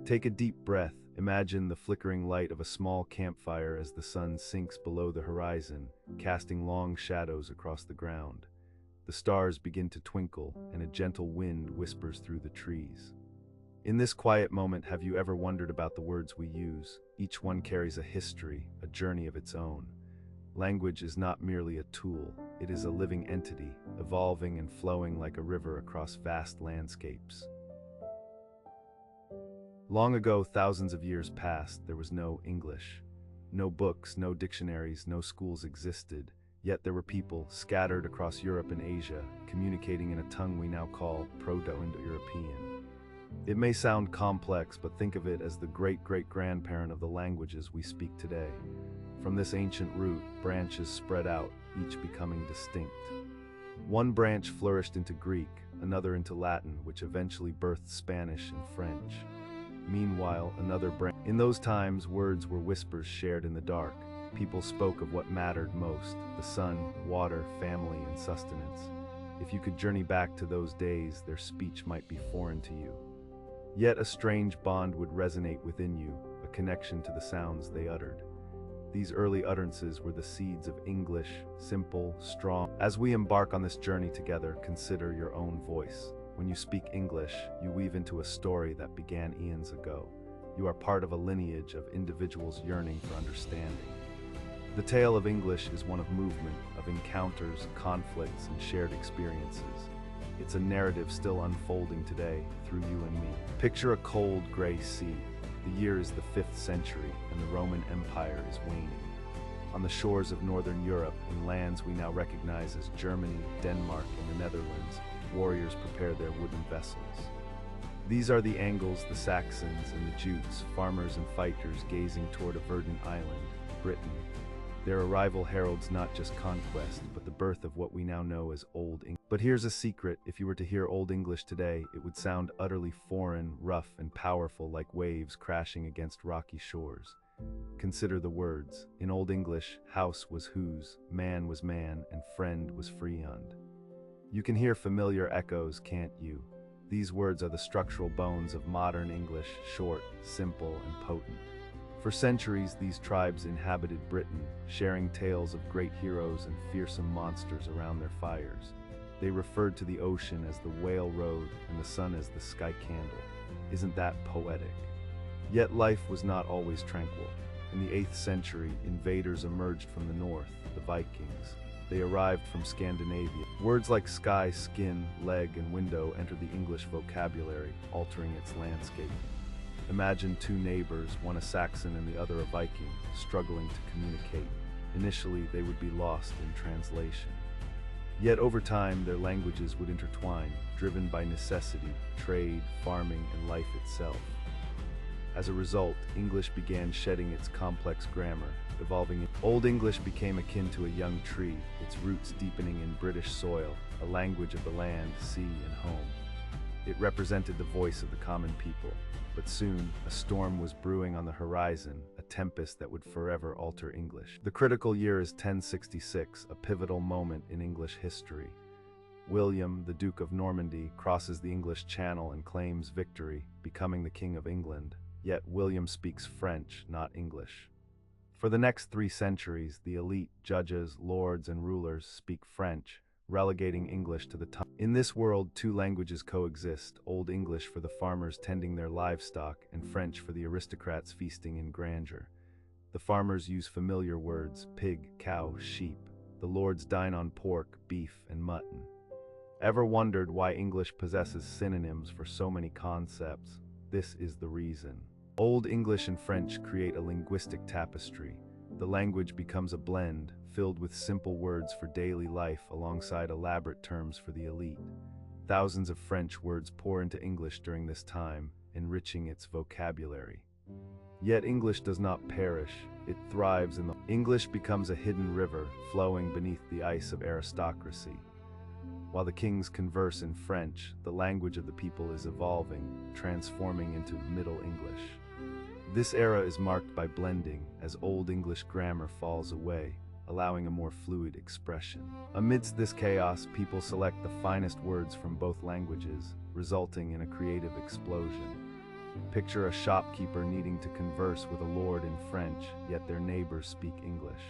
Take a deep breath. Imagine the flickering light of a small campfire as the sun sinks below the horizon, casting long shadows across the ground. The stars begin to twinkle, and a gentle wind whispers through the trees. In this quiet moment, have you ever wondered about the words we use? Each one carries a history, a journey of its own. Language is not merely a tool, it is a living entity, evolving and flowing like a river across vast landscapes. Long ago, thousands of years past, there was no English. No books, no dictionaries, no schools existed, yet there were people scattered across Europe and Asia, communicating in a tongue we now call Proto-Indo-European. It may sound complex, but think of it as the great-great-grandparent of the languages we speak today. From this ancient root, branches spread out, each becoming distinct. One branch flourished into Greek, another into Latin, which eventually birthed Spanish and French. Meanwhile, another branch. In those times, words were whispers shared in the dark. People spoke of what mattered most: the sun, water, family, and sustenance. If you could journey back to those days, their speech might be foreign to you. Yet a strange bond would resonate within you, a connection to the sounds they uttered. These early utterances were the seeds of English, simple, strong. As we embark on this journey together, consider your own voice. When you speak English, you weave into a story that began eons ago. You are part of a lineage of individuals yearning for understanding. The tale of English is one of movement, of encounters, conflicts, and shared experiences. It's a narrative still unfolding today through you and me. Picture a cold, gray sea. The year is the 5th century, and the Roman Empire is waning. On the shores of northern Europe, in lands we now recognize as Germany, Denmark, and the Netherlands, warriors prepare their wooden vessels. These are the Angles, the Saxons, and the Jutes, farmers and fighters gazing toward a verdant island, Britain. Their arrival heralds not just conquest, but the birth of what we now know as Old English. But here's a secret: if you were to hear Old English today, it would sound utterly foreign, rough, and powerful, like waves crashing against rocky shores. Consider the words. In Old English, house was whose, man was man, and friend was friend. You can hear familiar echoes, can't you? These words are the structural bones of modern English, short, simple, and potent. For centuries, these tribes inhabited Britain, sharing tales of great heroes and fearsome monsters around their fires. They referred to the ocean as the whale road and the sun as the sky candle. Isn't that poetic? Yet life was not always tranquil. In the 8th century, invaders emerged from the north, the Vikings. They arrived from Scandinavia. Words like sky, skin, leg, and window entered the English vocabulary, altering its landscape. Imagine two neighbors, one a Saxon and the other a Viking, struggling to communicate. Initially, they would be lost in translation. Yet over time, their languages would intertwine, driven by necessity, trade, farming, and life itself. As a result, English began shedding its complex grammar, evolving. Old English became akin to a young tree, its roots deepening in British soil, a language of the land, sea, and home. It represented the voice of the common people. But soon, a storm was brewing on the horizon, a tempest that would forever alter English. The critical year is 1066, a pivotal moment in English history. William, the Duke of Normandy, crosses the English Channel and claims victory, becoming the King of England. Yet William speaks French, not English. For the next 3 centuries, the elite, judges, lords, and rulers speak French, relegating English to the tongue. In this world, 2 languages coexist: Old English for the farmers tending their livestock, and French for the aristocrats feasting in grandeur. The farmers use familiar words: pig, cow, sheep. The lords dine on pork, beef, and mutton. Ever wondered why English possesses synonyms for so many concepts? This is the reason. Old English and French create a linguistic tapestry. The language becomes a blend, filled with simple words for daily life alongside elaborate terms for the elite. Thousands of French words pour into English during this time, enriching its vocabulary. Yet English does not perish, it thrives in the... English becomes a hidden river, flowing beneath the ice of aristocracy. While the kings converse in French, the language of the people is evolving, transforming into Middle English. This era is marked by blending, as Old English grammar falls away, allowing a more fluid expression. Amidst this chaos, people select the finest words from both languages, resulting in a creative explosion. Picture a shopkeeper needing to converse with a lord in French, yet their neighbors speak English.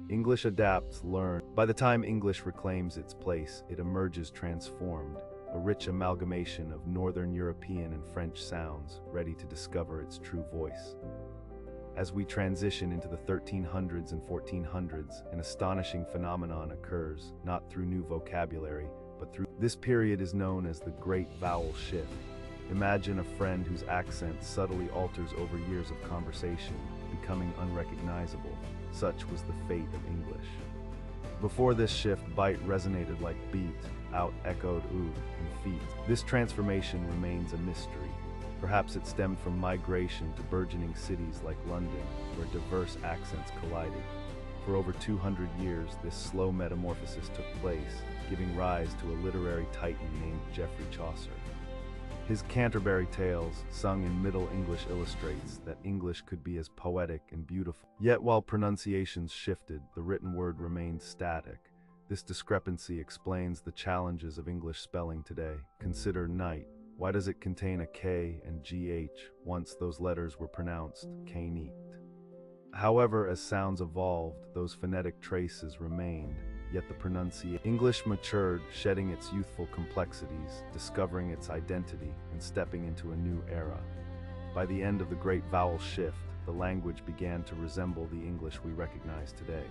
English adapts, learns. By the time English reclaims its place, it emerges transformed, a rich amalgamation of Northern European and French sounds, ready to discover its true voice. As we transition into the 1300s and 1400s, an astonishing phenomenon occurs, not through new vocabulary, but through. This period is known as the Great Vowel Shift. Imagine a friend whose accent subtly alters over years of conversation, becoming unrecognizable. Such was the fate of English. Before this shift, bite resonated like beat, out echoed oo and feet. This transformation remains a mystery. Perhaps it stemmed from migration to burgeoning cities like London, where diverse accents collided. For over 200 years, this slow metamorphosis took place, giving rise to a literary titan named Geoffrey Chaucer. His Canterbury Tales, sung in Middle English, illustrates that English could be as poetic and beautiful. Yet while pronunciations shifted, the written word remained static. This discrepancy explains the challenges of English spelling today. Consider night. Why does it contain a K and GH once those letters were pronounced K-neat? However, as sounds evolved, those phonetic traces remained, yet the pronunciation. English matured, shedding its youthful complexities, discovering its identity, and stepping into a new era. By the end of the Great Vowel Shift, the language began to resemble the English we recognize today.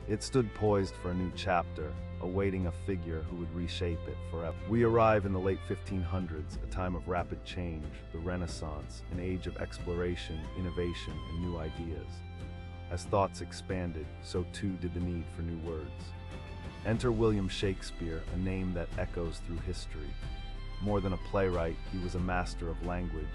It stood poised for a new chapter, awaiting a figure who would reshape it forever. We arrive in the late 1500s, a time of rapid change, the Renaissance, an age of exploration, innovation, and new ideas. As thoughts expanded, so too did the need for new words. Enter William Shakespeare, a name that echoes through history. More than a playwright, he was a master of language.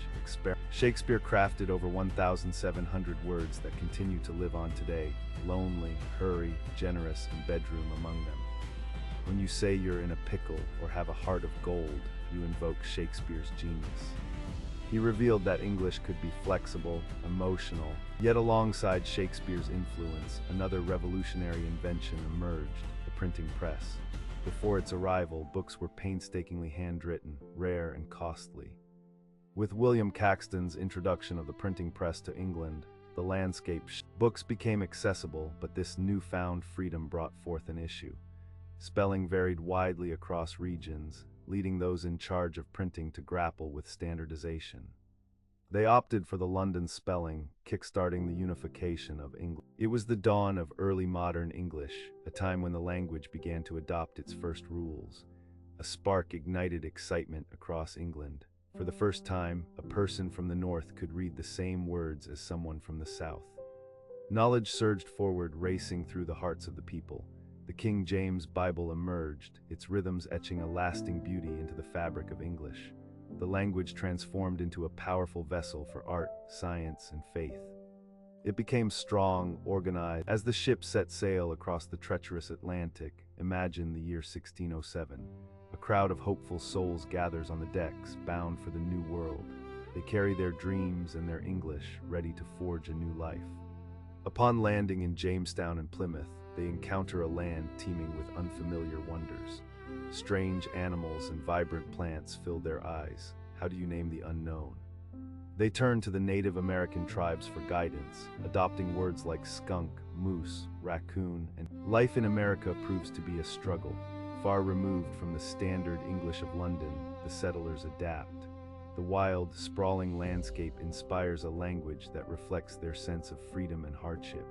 Shakespeare crafted over 1,700 words that continue to live on today, lonely, hurry, generous, and bedroom among them. When you say you're in a pickle or have a heart of gold, you invoke Shakespeare's genius. He revealed that English could be flexible, emotional, yet alongside Shakespeare's influence, another revolutionary invention emerged, the printing press. Before its arrival, books were painstakingly handwritten, rare and costly. With William Caxton's introduction of the printing press to England, the landscape books became accessible, but this newfound freedom brought forth an issue. Spelling varied widely across regions, leading those in charge of printing to grapple with standardization. They opted for the London spelling, kickstarting the unification of English. It was the dawn of early modern English, a time when the language began to adopt its first rules. A spark ignited excitement across England. For the first time, a person from the north could read the same words as someone from the south. Knowledge surged forward, racing through the hearts of the people. The King James Bible emerged, its rhythms etching a lasting beauty into the fabric of English. The language transformed into a powerful vessel for art, science, and faith. It became strong, organized. As the ship set sail across the treacherous Atlantic, imagine the year 1607. A crowd of hopeful souls gathers on the decks, bound for the new world. They carry their dreams and their English, ready to forge a new life. Upon landing in Jamestown and Plymouth, they encounter a land teeming with unfamiliar wonders. Strange animals and vibrant plants fill their eyes. How do you name the unknown? They turn to the Native American tribes for guidance, adopting words like skunk, moose, raccoon, and life in America proves to be a struggle. Far removed from the standard English of London, the settlers adapt. The wild, sprawling landscape inspires a language that reflects their sense of freedom and hardship.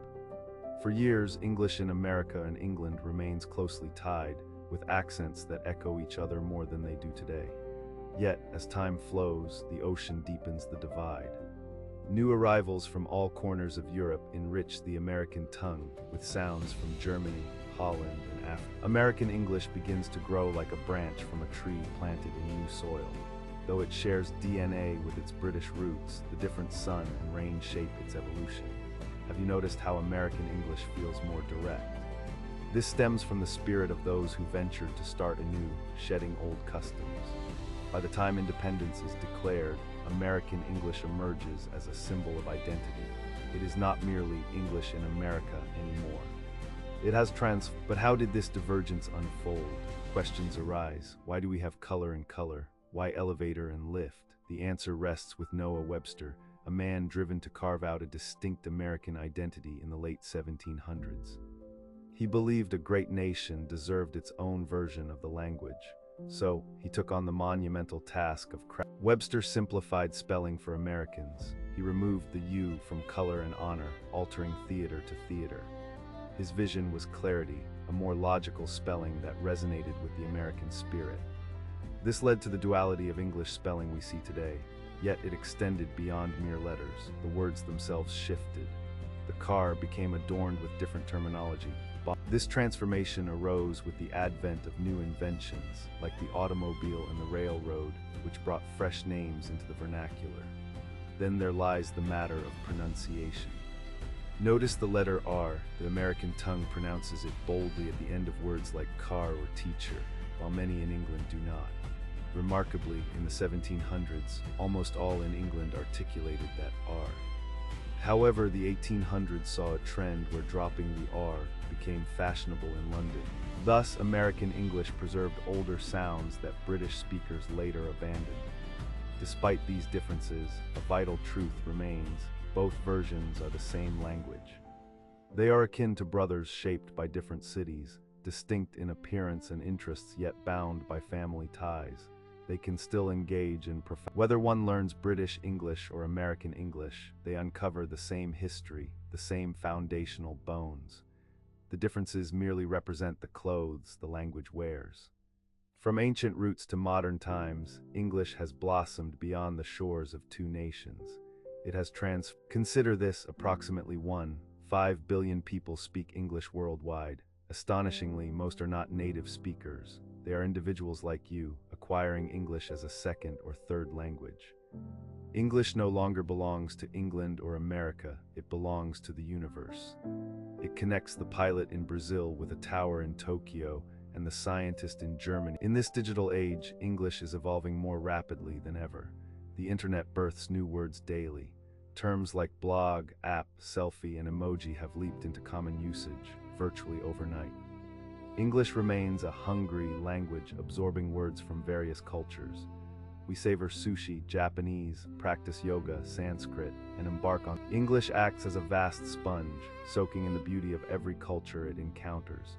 For years, English in America and England remains closely tied, with accents that echo each other more than they do today. Yet, as time flows, the ocean deepens the divide. New arrivals from all corners of Europe enrich the American tongue with sounds from Germany, Holland, and Africa. American English begins to grow like a branch from a tree planted in new soil. Though it shares DNA with its British roots, the different sun and rain shape its evolution. Have you noticed how American English feels more direct? This stems from the spirit of those who ventured to start anew, shedding old customs. By the time independence is declared, American English emerges as a symbol of identity. It is not merely English in America anymore. But how did this divergence unfold? Questions arise. Why do we have color and color? Why elevator and lift? The answer rests with Noah Webster, a man driven to carve out a distinct American identity in the late 1700s. He believed a great nation deserved its own version of the language, so he took on the monumental task of Webster simplified spelling for Americans. He removed the U from color and honor, altering theater to theater. His vision was clarity, a more logical spelling that resonated with the American spirit. This led to the duality of English spelling we see today, yet it extended beyond mere letters. The words themselves shifted. The car became adorned with different terminology. This transformation arose with the advent of new inventions, like the automobile and the railroad, which brought fresh names into the vernacular. Then there lies the matter of pronunciation. Notice the letter R. The American tongue pronounces it boldly at the end of words like car or teacher, while many in England do not. Remarkably, in the 1700s, almost all in England articulated that R. However, the 1800s saw a trend where dropping the R became fashionable in London. Thus, American English preserved older sounds that British speakers later abandoned. Despite these differences, a vital truth remains: both versions are the same language. They are akin to brothers shaped by different cities, distinct in appearance and interests yet bound by family ties. They can still engage in whether one learns British English or American English, they uncover the same history, the same foundational bones. The differences merely represent the clothes the language wears. From ancient roots to modern times, English has blossomed beyond the shores of two nations. It has Consider this: approximately 1.5 billion people speak English worldwide. Astonishingly, most are not native speakers. They are individuals like you, acquiring English as a second or third language. English no longer belongs to England or America, it belongs to the universe. It connects the pilot in Brazil with a tower in Tokyo and the scientist in Germany. In this digital age, English is evolving more rapidly than ever. The internet births new words daily. Terms like blog, app, selfie, and emoji have leaped into common usage virtually overnight. English remains a hungry language, absorbing words from various cultures. We savor sushi, Japanese, practice yoga, Sanskrit, and embark on. English acts as a vast sponge, soaking in the beauty of every culture it encounters.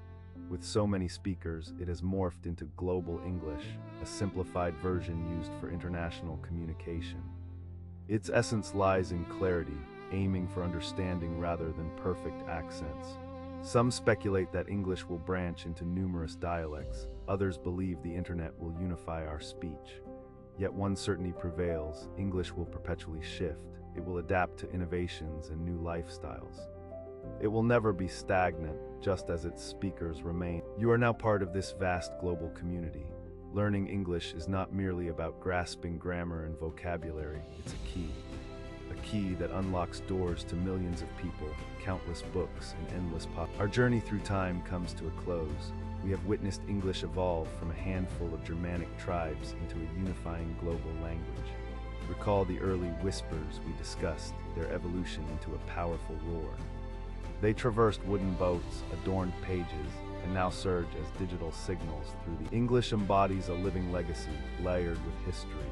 With so many speakers, it has morphed into global English, a simplified version used for international communication. Its essence lies in clarity, aiming for understanding rather than perfect accents. Some speculate that English will branch into numerous dialects. Others believe the internet will unify our speech. Yet one certainty prevails: English will perpetually shift. It will adapt to innovations and new lifestyles. It will never be stagnant, just as its speakers remain. You are now part of this vast global community. Learning English is not merely about grasping grammar and vocabulary, it's a key that unlocks doors to millions of people, countless books, and endless Our journey through time comes to a close. We have witnessed English evolve from a handful of Germanic tribes into a unifying global language. Recall the early whispers we discussed, their evolution into a powerful roar. They traversed wooden boats, adorned pages, and now surge as digital signals through the English embodies a living legacy, layered with history.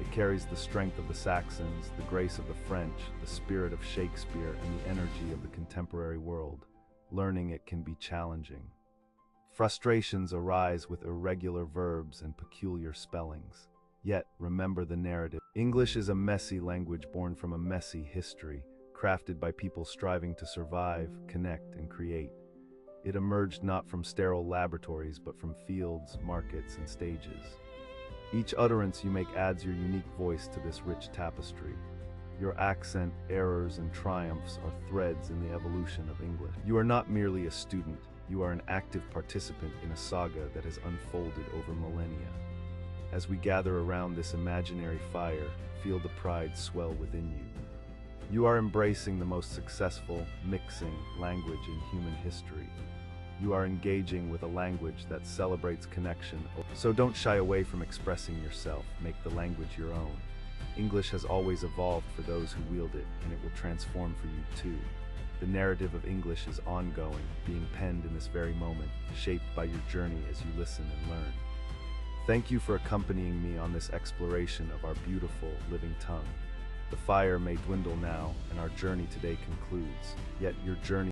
It carries the strength of the Saxons, the grace of the French, the spirit of Shakespeare, and the energy of the contemporary world. Learning it can be challenging. Frustrations arise with irregular verbs and peculiar spellings. Yet, remember the narrative. English is a messy language born from a messy history, crafted by people striving to survive, connect, and create. It emerged not from sterile laboratories, but from fields, markets, and stages. Each utterance you make adds your unique voice to this rich tapestry. Your accent, errors, and triumphs are threads in the evolution of English. You are not merely a student, you are an active participant in a saga that has unfolded over millennia. As we gather around this imaginary fire, feel the pride swell within you. You are embracing the most successful, mixing language in human history. You are engaging with a language that celebrates connection. So don't shy away from expressing yourself. Make the language your own. English has always evolved for those who wield it, and it will transform for you too. The narrative of English is ongoing, being penned in this very moment, shaped by your journey as you listen and learn. Thank you for accompanying me on this exploration of our beautiful living tongue. The fire may dwindle now, and our journey today concludes, yet your journey